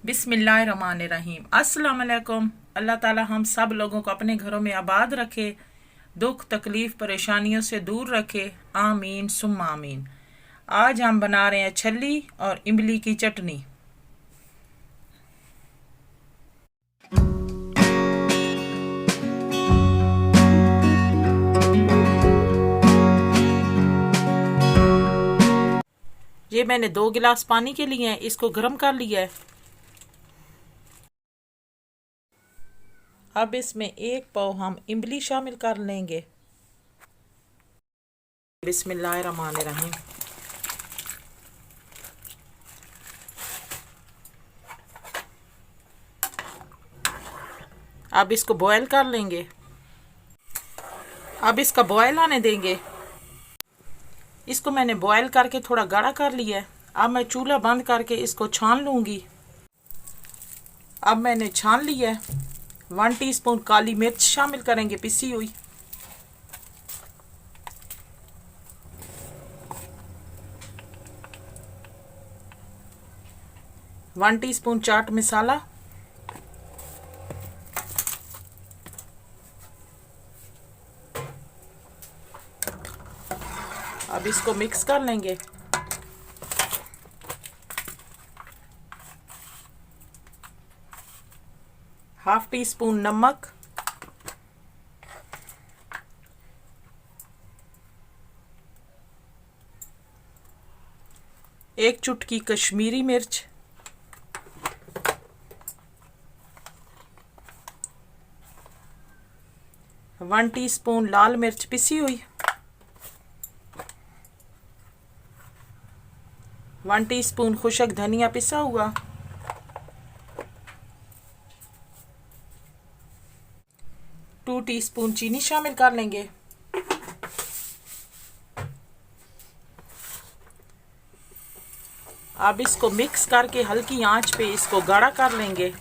बिस्मिल्लाहिर्रहमानिर्रहीम। अस्सलाम वालेकुम। अल्लाह ताला हम सब लोगों को अपने घरों में आबाद रखे, दुख तकलीफ परेशानियों से दूर रखे। आमीन सुम्मा आमीन। आज हम बना रहे हैं छल्ली और इमली की चटनी। ये मैंने 2 गिलास पानी के लिए हैं, इसको गर्म कर लिया है। अब इसमें 1 पाव हम इमली शामिल कर लेंगे। बिस्मिल्लाहिर्रहमानिर्रहीम। अब इसको बॉयल कर लेंगे। अब इसका बॉयल आने देंगे। इसको मैंने बॉयल करके थोड़ा गाढ़ा कर लिया है। अब मैं चूल्हा बंद करके इसको छान लूँगी। अब मैंने छान लिया है। 1 टीस्पून काली मिर्च शामिल करेंगे पिसी हुई। वन टीस्पून चाट मसाला, अब इसको मिक्स कर लेंगे। हाफ टी स्पून नमक, एक चुटकी कश्मीरी मिर्च, वन टीस्पून लाल मिर्च पिसी हुई, 1 टीस्पून खुशक धनिया पिसा हुआ, 2 टीस्पून चीनी शामिल कर लेंगे। अब इसको मिक्स करके हल्की आंच पे इसको गाढ़ा कर लेंगे।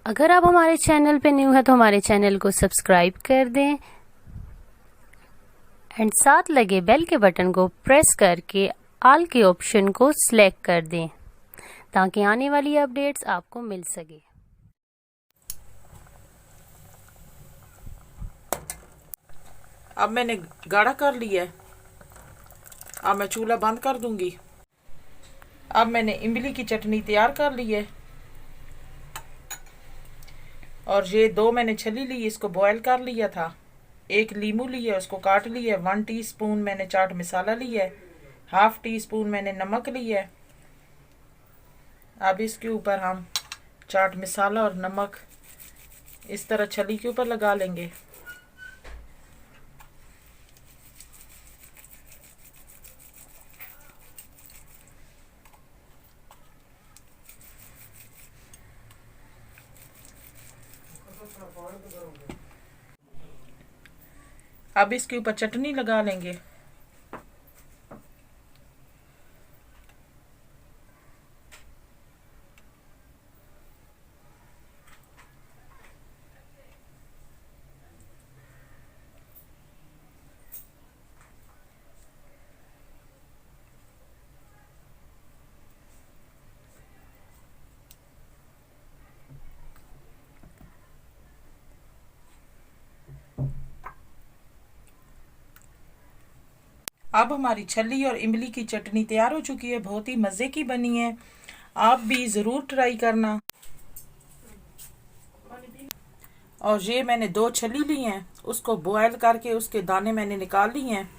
अगर आप हमारे चैनल पे न्यू है तो हमारे चैनल को सब्सक्राइब कर दें एंड साथ लगे बेल के बटन को प्रेस करके ऑल के ऑप्शन को सिलेक्ट कर दें ताकि आने वाली अपडेट्स आपको मिल सके। अब मैंने गाढ़ा कर लिया है। अब मैं चूल्हा बंद कर दूंगी। अब मैंने इमली की चटनी तैयार कर ली है और ये 2 मैंने छली ली, इसको बॉयल कर लिया था। 1 लीमू लिया, उसको काट लिया। 1 टीस्पून मैंने चाट मसाला लिया है। हाफ टी स्पून मैंने नमक लिया है। अब इसके ऊपर हम चाट मसाला और नमक इस तरह छली के ऊपर लगा लेंगे। अब इसके ऊपर चटनी लगा लेंगे। अब हमारी छल्ली और इमली की चटनी तैयार हो चुकी है। बहुत ही मज़े की बनी है, आप भी ज़रूर ट्राई करना। और ये मैंने 2 छल्ली ली हैं, उसको बॉयल करके उसके दाने मैंने निकाल लिए हैं।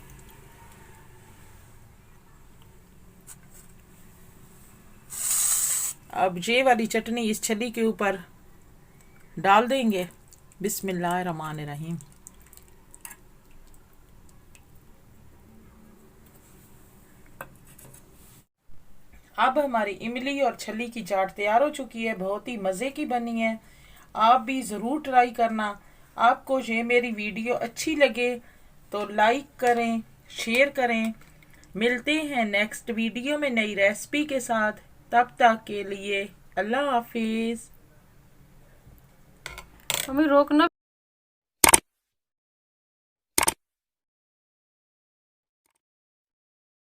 अब ये वाली चटनी इस छल्ली के ऊपर डाल देंगे। बिस्मिल्लाहिर्रहमानिर्रहीम। अब हमारी इमली और छल्ली की चाट तैयार हो चुकी है। बहुत ही मज़े की बनी है, आप भी ज़रूर ट्राई करना। आपको ये मेरी वीडियो अच्छी लगे तो लाइक करें, शेयर करें। मिलते हैं नेक्स्ट वीडियो में नई रेसिपी के साथ। तब तक के लिए अल्लाह हाफिज़। हमें रोकना